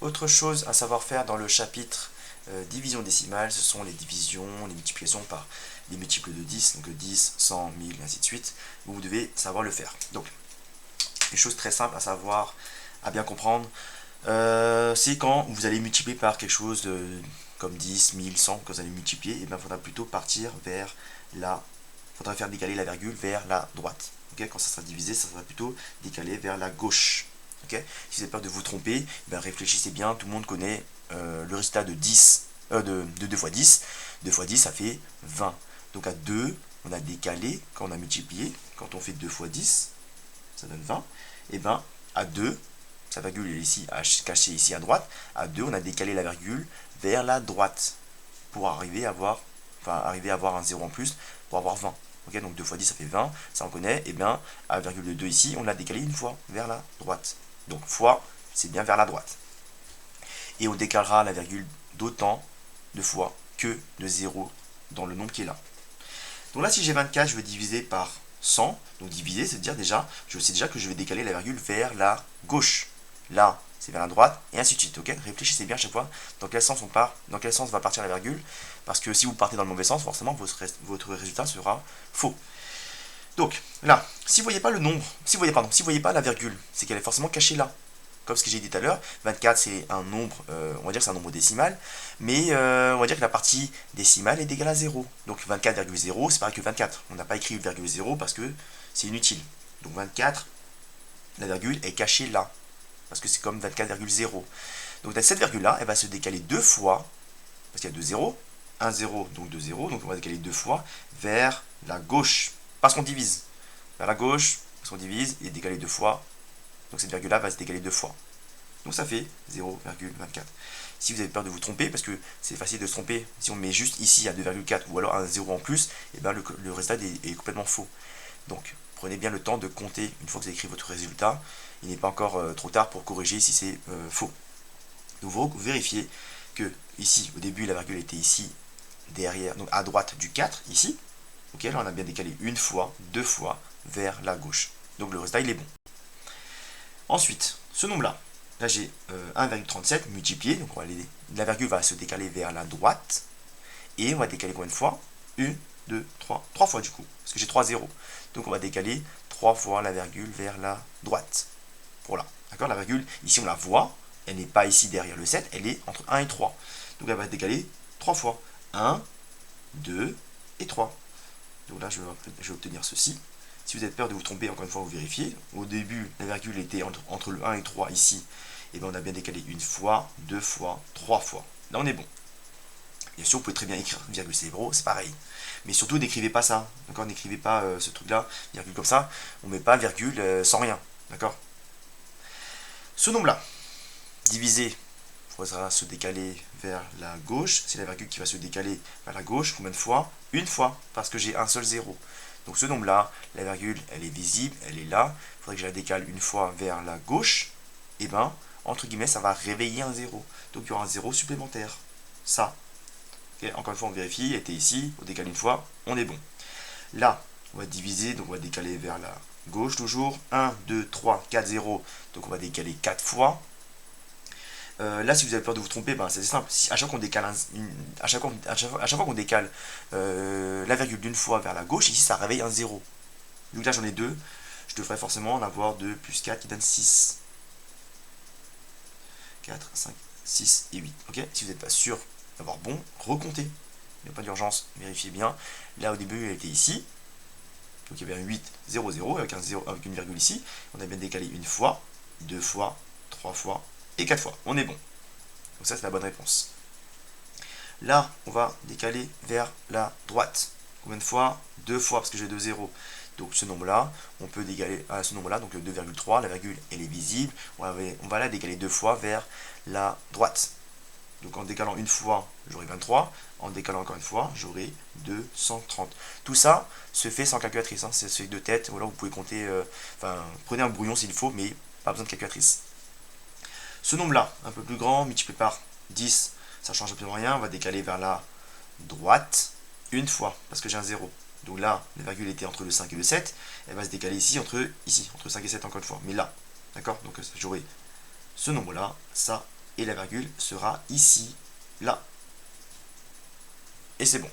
Autre chose à savoir faire dans le chapitre division décimale, ce sont les divisions, les multiplications par des multiples de 10, donc 10, 100, 1000, et ainsi de suite. Vous devez savoir le faire. Donc, une chose très simple à savoir, à bien comprendre, c'est quand vous allez multiplier par quelque chose comme 10, 1000, 100, quand vous allez multiplier, et bien il faudra plutôt partir vers la... Il faudra faire décaler la virgule vers la droite. Okay, quand ça sera divisé, ça sera plutôt décalé vers la gauche. Okay, si vous avez peur de vous tromper, ben réfléchissez bien, tout le monde connaît le résultat de 10, de 2 fois 10. 2 fois 10, ça fait 20. Donc à 2, on a décalé quand on a multiplié. Quand on fait 2 fois 10, ça donne 20. Et bien à 2, sa virgule est ici, cachée ici à droite. À 2, on a décalé la virgule vers la droite pour arriver à avoir, un 0 en plus pour avoir 20. Okay, donc 2 fois 10, ça fait 20, ça on connaît. Et bien à virgule 2 ici, on l'a décalé une fois vers la droite. Donc fois, c'est bien vers la droite. Et on décalera la virgule d'autant de fois que de 0 dans le nombre qui est là. Donc là, si j'ai 24, je vais diviser par 100. Donc diviser, c'est dire déjà, je sais déjà que je vais décaler la virgule vers la gauche. Là, c'est vers la droite, et ainsi de suite. Okay, réfléchissez bien à chaque fois dans quel sens on part, dans quel sens va partir la virgule, parce que si vous partez dans le mauvais sens, forcément votre résultat sera faux. Donc là, si vous voyez pas le nombre, si vous voyez pas la virgule, c'est qu'elle est forcément cachée là. Comme ce que j'ai dit tout à l'heure, 24 c'est un nombre, on va dire que c'est un nombre décimal, mais on va dire que la partie décimale est égale à 0. Donc 24,0 c'est pareil que 24. On n'a pas écrit virgule 0 parce que c'est inutile. Donc 24, la virgule est cachée là, parce que c'est comme 24,0. Donc cette virgule là, elle va se décaler deux fois, parce qu'il y a deux zéros, un 0, donc deux zéros, donc on va décaler deux fois vers la gauche, parce qu'on divise. Vers la gauche, parce qu'on divise, et décaler deux fois, donc cette virgule là va se décaler deux fois. Donc ça fait 0,24. Si vous avez peur de vous tromper, parce que c'est facile de se tromper, si on met juste ici à 2,4 ou alors un 0 en plus, et ben le résultat est complètement faux. Donc prenez bien le temps de compter une fois que vous avez écrit votre résultat. Il n'est pas encore trop tard pour corriger si c'est faux. Donc vous vérifiez que ici, au début, la virgule était ici, derrière, donc à droite du 4, ici. Ok, là on a bien décalé une fois, deux fois vers la gauche. Donc le résultat il est bon. Ensuite, ce nombre-là, là j'ai 1,37 multiplié, donc la virgule va se décaler vers la droite, et on va décaler combien de fois 1, 2, 3, 3 fois du coup, parce que j'ai 3 zéros. Donc on va décaler 3 fois la virgule vers la droite. Voilà, d'accord. La virgule, ici on la voit, elle n'est pas ici derrière le 7, elle est entre 1 et 3. Donc elle va se décaler 3 fois. 1, 2 et 3. Donc là je vais obtenir ceci. Si vous avez peur de vous tromper, encore une fois, vous vérifiez. Au début, la virgule était entre le 1 et 3 ici. Et bien on a bien décalé une fois, deux fois, trois fois. Là, on est bon. Bien sûr, vous pouvez très bien écrire virgule zéro, c'est pareil. Mais surtout, n'écrivez pas ça. D'accord, n'écrivez pas ce truc-là, virgule comme ça. On ne met pas virgule sans rien. D'accord. Ce nombre-là, divisé, il faudra se décaler vers la gauche. C'est la virgule qui va se décaler vers la gauche. Combien de fois? Une fois, parce que j'ai un seul zéro. Donc ce nombre-là, la virgule, elle est visible, elle est là. Il faudrait que je la décale une fois vers la gauche. Et bien, entre guillemets, ça va réveiller un zéro. Donc il y aura un zéro supplémentaire. Ça. Okay, encore une fois, on vérifie, elle était ici, on décale une fois, on est bon. Là, on va diviser, donc on va décaler vers la gauche toujours. 1, 2, 3, 4, 0. Donc on va décaler 4 fois. Là, si vous avez peur de vous tromper, ben, c'est simple. Si, à chaque fois qu'on décale, à chaque fois qu'on décale la virgule d'une fois vers la gauche, ici ça réveille un 0. Donc là j'en ai 2. Je devrais forcément en avoir 2 plus 4 qui donne 6. 4, 5, 6 et 8. Okay, si vous n'êtes pas sûr d'avoir bon, recomptez. Il n'y a pas d'urgence, vérifiez bien. Là au début elle était ici. Donc il y avait un 8, 0, 0 avec, avec une virgule ici. On a bien décalé une fois, deux fois, trois fois et 4 fois. On est bon. Donc ça c'est la bonne réponse. Là, on va décaler vers la droite. Combien de fois? Deux fois, parce que j'ai deux zéros. Donc ce nombre-là, on peut décaler à ce nombre-là, donc le 2,3, la virgule, elle est visible. On va la décaler deux fois vers la droite. Donc en décalant une fois, j'aurai 23. En décalant encore une fois, j'aurai 230. Tout ça se fait sans calculatrice. Hein. C'est se fait de tête. Voilà, vous pouvez compter. Prenez un brouillon s'il faut, mais pas besoin de calculatrice. Ce nombre-là, un peu plus grand, multiplié par 10, ça change absolument rien. On va décaler vers la droite une fois, parce que j'ai un 0. Donc là, la virgule était entre le 5 et le 7. Elle va se décaler ici, entre 5 et 7 encore une fois. Mais là, d'accord. Donc j'aurai ce nombre-là, ça et la virgule sera ici, là. Et c'est bon.